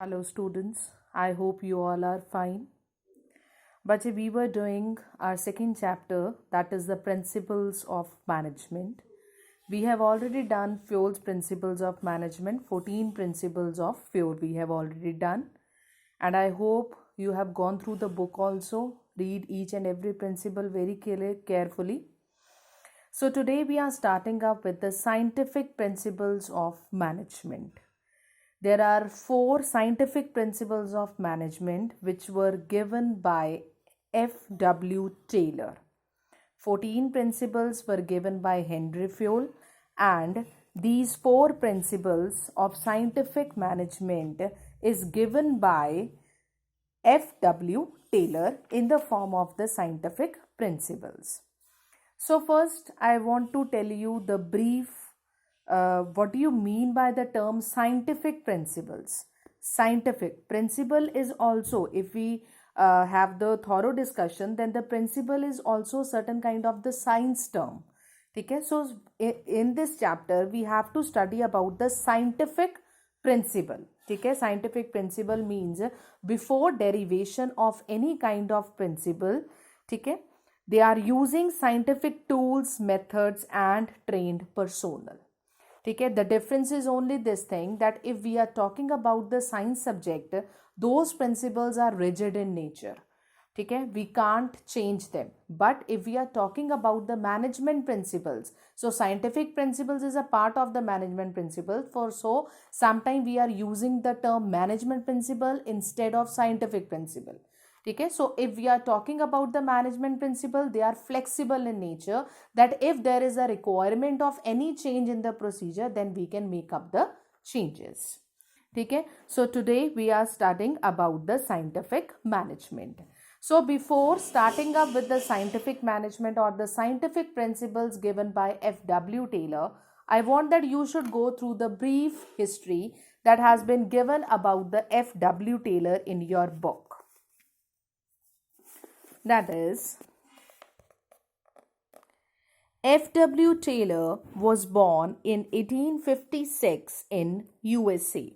Hello students, I hope you all are fine. But we were doing our second chapter, that is the principles of management. We have already done Fiole's principles of management, 14 principles of Fiole we have already done. And I hope you have gone through the book also, read each and every principle very carefully. So today we are starting up with the scientific principles of management. There are 4 scientific principles of management which were given by F.W. Taylor. 14 principles were given by Henry Fiolle, and these 4 principles of scientific management is given by F.W. Taylor in the form of the scientific principles. So first I want to tell you the brief what do you mean by the term scientific principles. Scientific principle is also, if we have the thorough discussion, then the principle is also certain kind of the science term. Okay, so in this chapter we have to study about the scientific principle. Okay, scientific principle means before derivation of any kind of principle, okay, they are using scientific tools, methods and trained personnel. Okay, the difference is only this thing, that if we are talking about the science subject, those principles are rigid in nature. Okay, we can't change them. But if we are talking about the management principles, so scientific principles is a part of the management principle. For so sometimes we are using the term management principle instead of scientific principle. Okay, so if we are talking about the management principle, they are flexible in nature, that if there is a requirement of any change in the procedure, then we can make up the changes. Okay, so today we are studying about the scientific management. So before starting up with the scientific management or the scientific principles given by F.W. Taylor, I want that you should go through the brief history that has been given about the F.W. Taylor in your book. That is, F.W. Taylor was born in 1856 in USA.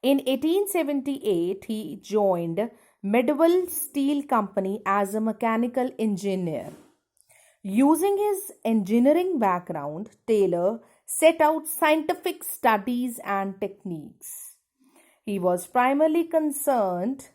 In 1878, he joined Medwell Steel Company as a mechanical engineer. Using his engineering background, Taylor set out scientific studies and techniques. He was primarily concerned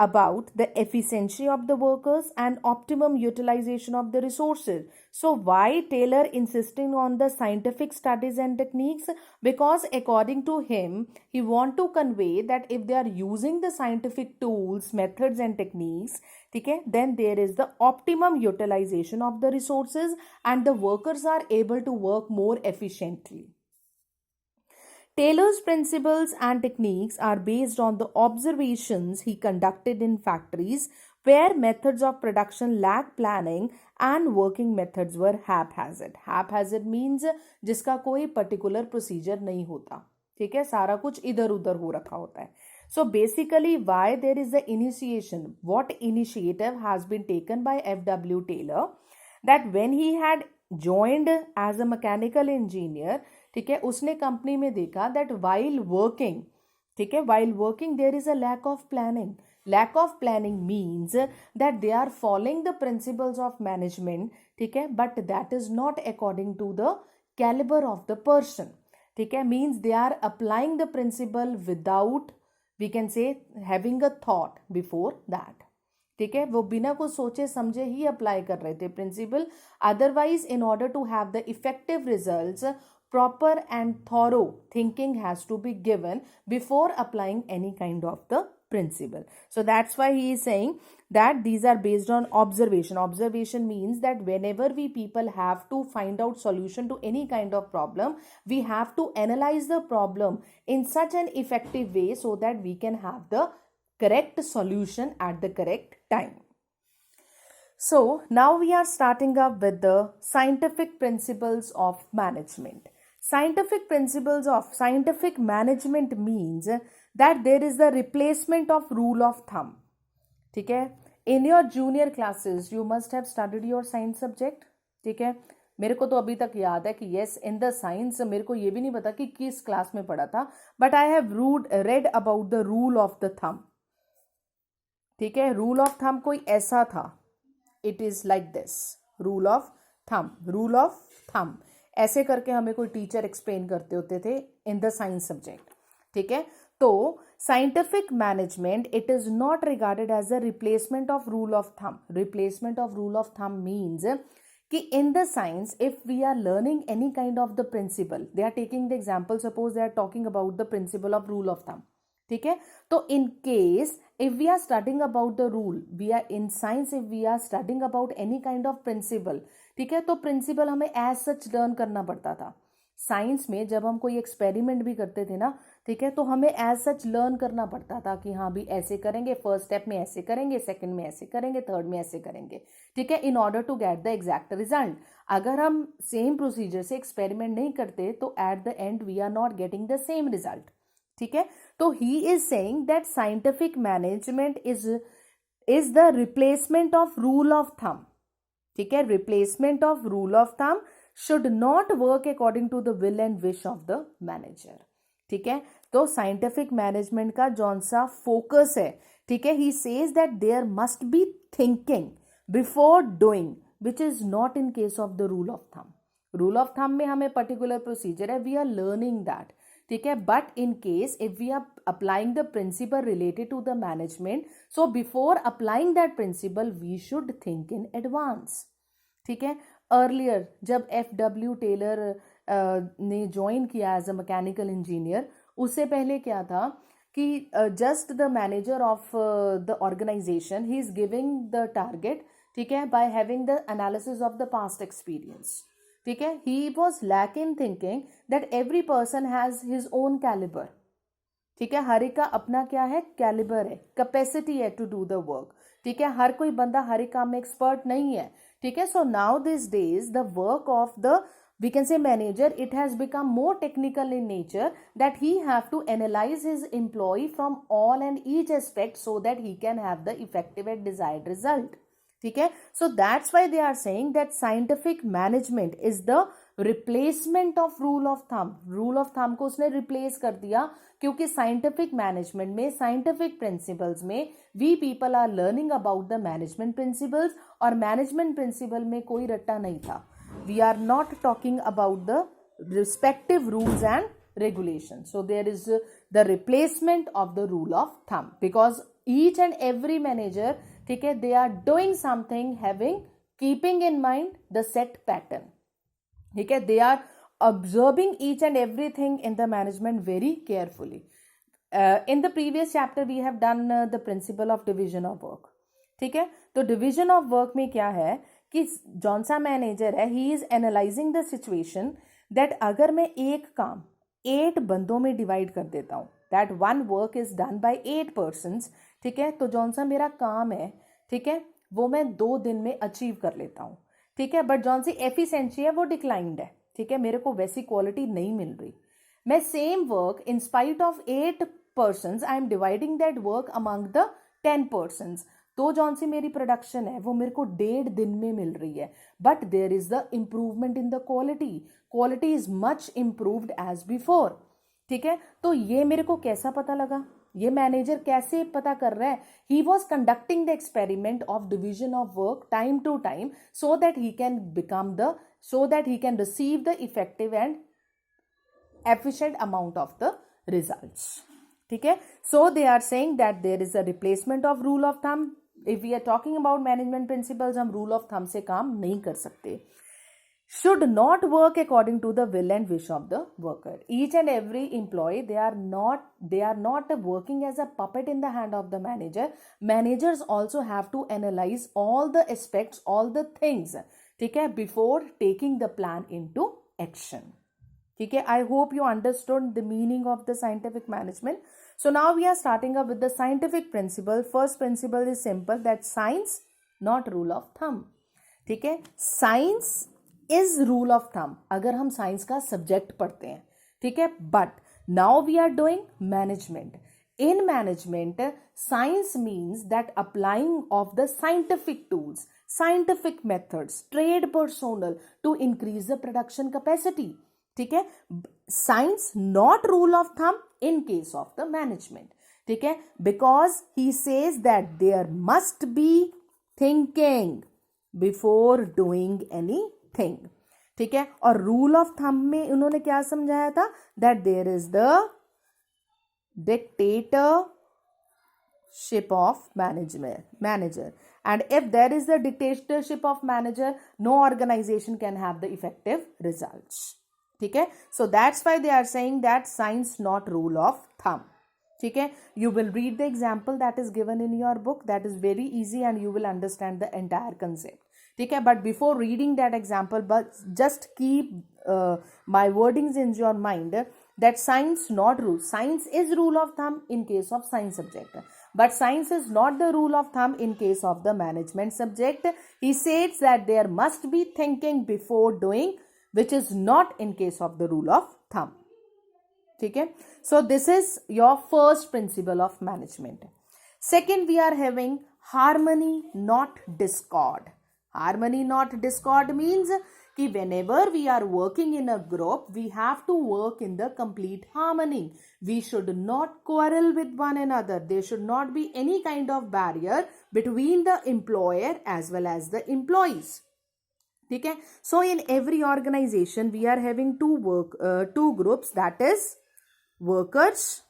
about the efficiency of the workers and optimum utilization of the resources. So why Taylor insisting on the scientific studies and techniques? Because according to him, he want to convey that if they are using the scientific tools, methods and techniques, okay, then there is the optimum utilization of the resources and the workers are able to work more efficiently. Taylor's principles and techniques are based on the observations he conducted in factories where methods of production lacked planning and working methods were haphazard. Haphazard means जिसका कोई particular procedure नहीं होता, ठीक है, सारा कुछ इधर उधर हो रखा होता है. So basically why there is the initiation, what initiative has been taken by F.W. Taylor, that when he had joined as a mechanical engineer, ठीक है, उसने कंपनी में देखा दैट वाइल वर्किंग, ठीक है, while working there is a lack of planning. Lack of planning means that they are following the principles of management, ठीक है, but that is not according to the calibre of the person, ठीक है, means they are applying the principle without, we can say, having a thought before that. ठीक है, वो बिना कुछ सोचे समझे ही अप्लाई कर रहे थे principle. Otherwise in order to have the effective results, proper and thorough thinking has to be given before applying any kind of the principle. So that's why he is saying that these are based on observation. Observation means that whenever we people have to find out solution to any kind of problem, we have to analyze the problem in such an effective way so that we can have the correct solution at the correct time. So now we are starting up with the scientific principles of management. Scientific principles of scientific management means that there is the replacement of rule of thumb. ठीक है, in your junior classes you must have studied your science subject. ठीक है, मेरे को तो अभी तक याद है कि यस इन द साइंस, मेरे को ये भी नहीं पता कि किस क्लास में पढ़ा था, but I have read about the rule of the thumb. ठीक है, रूल ऑफ थंब कोई ऐसा था, it is like this, rule of thumb, rule of thumb ऐसे करके हमें कोई टीचर एक्सप्लेन करते होते थे इन द साइंस सब्जेक्ट. ठीक है, तो scientific management it is not regarded as a replacement of rule of thumb. Replacement of rule of thumb means कि in the science if we are learning any kind of the principle, they are taking the example, suppose they are talking about the principle of rule of thumb. ठीक है, तो in case if we are studying about the rule, we are in science, if we are studying about any kind of principle, ठीक है, तो principal हमें as such learn करना पड़ता था. साइंस में जब हम कोई एक्सपेरिमेंट भी करते थे ना, ठीक है, तो हमें एज सच लर्न करना पड़ता था कि हाँ भी ऐसे करेंगे, फर्स्ट स्टेप में ऐसे करेंगे, सेकंड में ऐसे करेंगे, थर्ड में ऐसे करेंगे. ठीक है, in order to get the exact result. अगर हम सेम प्रोसीजर से एक्सपेरिमेंट नहीं करते तो at the end we are not getting the same result. ठीक है, तो he is saying that scientific management is the replacement of rule of thumb. ठीक है, replacement of rule of thumb should not work according to the will and wish of the manager. ठीक है, तो scientific management का जौन सा focus है, ठीक है, he says that there must be thinking before doing, which is not in case of the rule of thumb. Rule of thumb में हमें पर्टिकुलर प्रोसीजर है, वी आर लर्निंग दैट. ठीक है, but in case if we are applying the principle related to the management, so before applying that principle we should think in advance. ठीक है, earlier जब FW Taylor ने join किया as a mechanical engineer, उससे पहले क्या था कि just the manager of the organisation he is giving the target. ठीक है, by having the analysis of the past experience. ठीक है, he was lack in thinking that every person has his own calibre. ठीक है, हर एक का अपना क्या है, कैलिबर है, कैपेसिटी है टू डू द वर्क. ठीक है, हर कोई बंदा हर एक काम में एक्सपर्ट नहीं है. ठीक है, so now this days the work of the we can say manager, it has become more technical in nature that he have to analyze his employee from all and each aspect so that he can have the effective and desired result. ठीक है, so that's why they are saying that scientific management is the replacement of rule of thumb. rule of thumb को उसने replace कर दिया क्योंकि scientific management में, scientific principles में we people are learning about the management principles, और management principle में कोई रट्टा नहीं था. We are not talking about the respective rules and regulations. So there is the replacement of the rule of thumb, because each and every manager, ठीक है, they are doing something keeping in mind the set pattern. ठीक है, they are observing each and everything in the management very carefully. In the previous chapter we have done the principle of division of work. ठीक है, तो division of work में क्या है कि जौन सा मैनेजर है, he is analysing the situation that अगर मैं एक काम 8 बंदों में डिवाइड कर देता हूँ, that one work is done by 8 persons. ठीक है, तो जौन सा मेरा काम है, ठीक है, वो मैं 2 दिन में अचीव कर लेता हूँ. ठीक है, बट जौन सी एफिशिएंसी है वो डिक्लाइंड है. ठीक है, मेरे को वैसी क्वालिटी नहीं मिल रही. मैं same work in spite of 8 persons I am dividing that work among the 10 persons, तो जौन सी मेरी प्रोडक्शन है वो मेरे को 1.5 दिन में मिल रही है. But there is the improvement in the quality, quality is much improved as before. ठीक है, तो ये मेरे को कैसा पता लगा, ये मैनेजर कैसे पता कर रहा है, he was conducting the experiment of division of work time to time so that he can receive the effective and efficient amount of the results. ठीक है, so they are saying that there is a replacement of rule of thumb. If we are talking about management principles, हम rule of thumb से काम नहीं कर सकते. should not work according to the will and wish of the worker. Each and every employee, they are not working as a puppet in the hand of the manager. Managers also have to analyze all the aspects, all the things, ठीक है, before taking the plan into action. ठीक है, I hope you understood the meaning of the scientific management. So now we are starting up with the scientific principle. First principle is simple, that science not rule of thumb. ठीक है, science is rule of thumb अगर हम science का subject पढ़ते हैं. ठीक है, but now we are doing management. In management science means that applying of the scientific tools. scientific methods, trade personnel to increase the production capacity. ठीक है, science not rule of thumb in case of the management. ठीक है, because he says that there must be thinking before doing anything. ठीक है, और rule of thumb में उन्होंने क्या समझाया था, that there is the dictatorship of manager, and if there is the dictatorship of manager, no organization can have the effective results. ठीक है, so that's why they are saying that science not rule of thumb. ठीक है, you will read the example that is given in your book, that is very easy and you will understand the entire concept. ठीक है, but before reading that example, but just keep my wordings in your mind, that science not rule. Science is rule of thumb in case of science subject, but science is not the rule of thumb in case of the management subject. He says that there must be thinking before doing, which is not in case of the rule of thumb. ठीक है, so this is your first principle of management. Second, we are having harmony not discord. Harmony not discord means कि whenever we are working in a group, we have to work in the complete harmony. We should not quarrel with one another. There should not be any kind of barrier between the employer as well as the employees. ठीक है, so in every organization we are having two groups, that is workers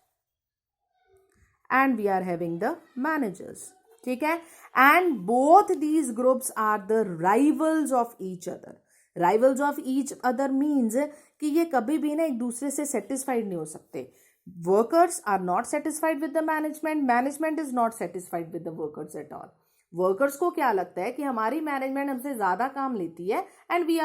and we are having the managers. ठीक है, and both these groups are the rivals of each other. Rivals of each other means कि ये कभी भी ना एक दूसरे से satisfied नहीं हो सकते. Workers are not satisfied with the management. Management is not satisfied with the workers at all. Workers को क्या लगता है कि हमारी मैनेजमेंट हमसे ज़्यादा काम लेती है and we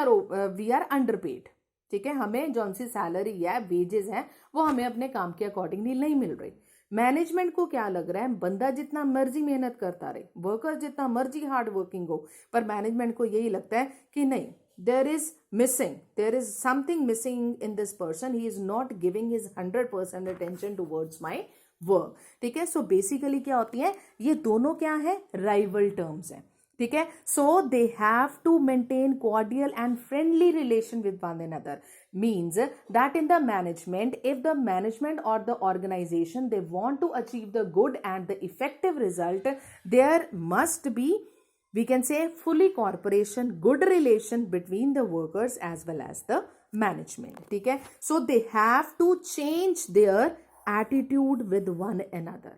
are underpaid. ठीक है, हमें जौन सी सैलरी है, वेजेस हैं, वो हमें अपने काम के अकॉर्डिंगली नहीं मिल रही. मैनेजमेंट को क्या लग रहा है, बंदा जितना मर्जी मेहनत करता रहे, वर्कर्स जितना मर्जी हार्ड वर्किंग हो, पर मैनेजमेंट को यही लगता है कि नहीं, there is something missing in this person, he is not giving his 100% attention towards my work. ठीक है, सो बेसिकली क्या होती है, ये दोनों क्या है, राइवल टर्म्स हैं. ठीक है, so they have to maintain cordial and friendly relation with one another. Means that in the management, if the management or the organization, they want to achieve the good and the effective result, there must be, we can say, fully cooperation, good relation between the workers as well as the management. ठीक है, so they have to change their attitude with one another.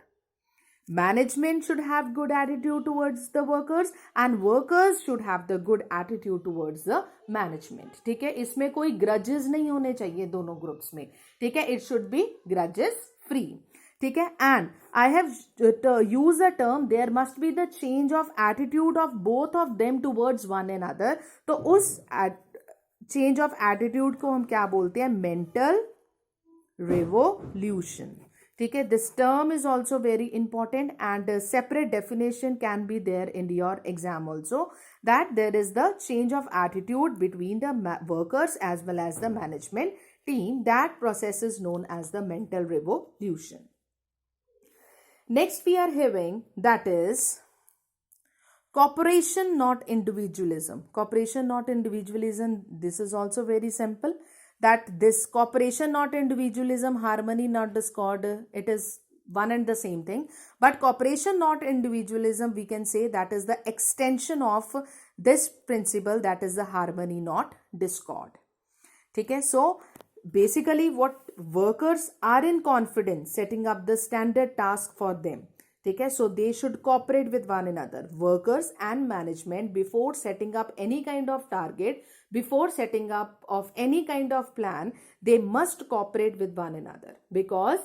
Management should have good attitude towards the workers and workers should have the good attitude towards the management. ठीक है, इसमें कोई grudges नहीं होने चाहिए दोनों ग्रुप्स में. ठीक है, it should be grudges free. ठीक है, and I have used the term there must be the change of attitude of both of them towards one another. तो उस change of attitude को हम क्या बोलते हैं, mental revolution. ठीक है, this term is also very important and a separate definition can be there in your exam also, that there is the change of attitude between the workers as well as the management team. That process is known as the mental revolution. Next we are having, that is cooperation not individualism. Cooperation not individualism, this is also very simple, that this cooperation not individualism, harmony not discord, it is one and the same thing. But cooperation not individualism, we can say that is the extension of this principle, that is the harmony not discord. ठीक है, so basically what workers are in confidence setting up the standard task for them. ठीक है, so they should cooperate with one another, workers and management, before setting up any kind of target, before setting up of any kind of plan, they must cooperate with one another, because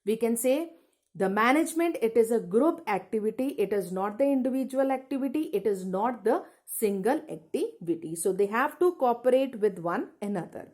we can say the management, it is a group activity, it is not the individual activity, it is not the single activity, so they have to cooperate with one another.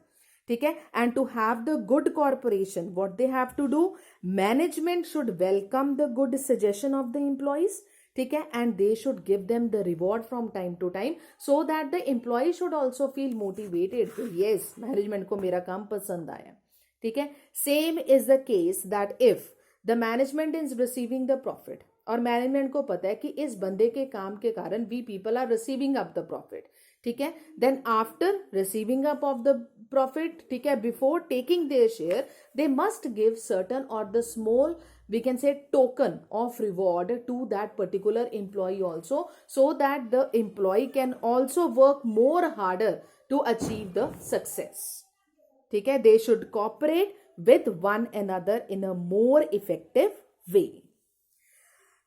ठीक है, and to have the good cooperation, what they have to do, management should welcome the good suggestion of the employees. ठीक है, and they should give them the reward from time to time, so that the employee should also feel motivated. Yes, management को मेरा काम पसंद आया. ठीक है, same is the case that if the management is receiving the profit, और management को पता है कि इस बंदे के काम के कारण we people are receiving up the profit, ठीक है. Then after receiving up of the profit, ठीक है, before taking their share they must give certain or the small we can say token of reward to that particular employee also, so that the employee can also work more harder to achieve the success. ठीक है, they should cooperate with one another in a more effective way.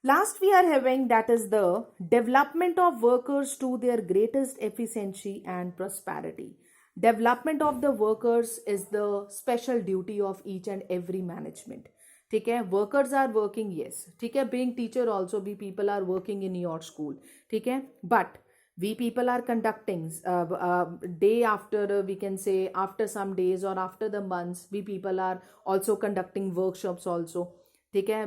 Last we are having, that is the development of workers to their greatest efficiency and prosperity. Development of the workers is the special duty of each and every management. ठीक है, workers are working, yes, ठीक है, being teacher also we people are working in your school, ठीक है, but we people are conducting day after, we can say after some days or after the months we people are also conducting workshops also, ठीक है.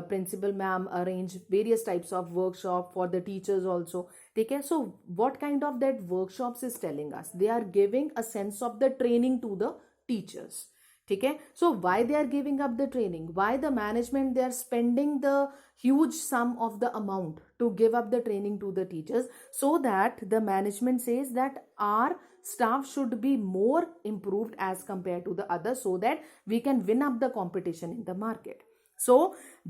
Principal ma'am arrange various types of workshop for the teachers also, ठीक है. So what kind of that workshops is telling us, they are giving a sense of the training to the teachers, ठीक है. So why they are giving up the training, why the management they are spending the huge sum of the amount to give up the training to the teachers, so that the management says that our staff should be more improved as compared to the others, so that we can win up the competition in the market. So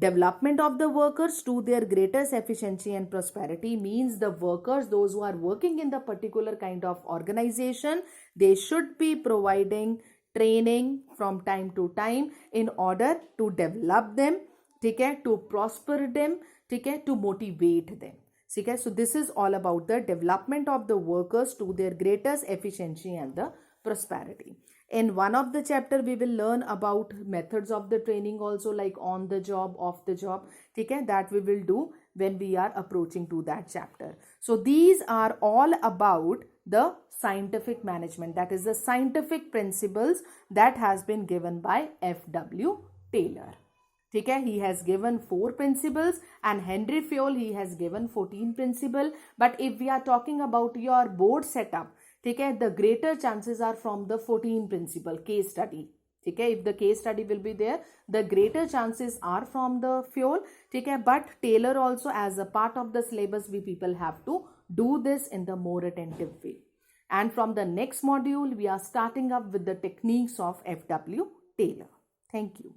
development of the workers to their greatest efficiency and prosperity means the workers, those who are working in the particular kind of organization, they should be providing training from time to time in order to develop them, ठीक है, to prosper them, ठीक है, to motivate them, ठीक है. So this is all about the development of the workers to their greatest efficiency and the prosperity. In one of the chapter we will learn about methods of the training also, like on the job, off the job, ठीक है, that we will do when we are approaching to that chapter. So these are all about the scientific management, that is the scientific principles that has been given by F.W. Taylor. ठीक है, he has given 4 principles and Henry Fayol he has given 14 principle. But if we are talking about your board setup, ठीक है, the greater chances are from the 14 principle case study, ठीक है. If the case study will be there, the greater chances are from the Fayol, ठीक है. But Taylor also, as a part of the syllabus, we people have to do this in the more attentive way. And from the next module we are starting up with the techniques of F.W. Taylor. Thank you.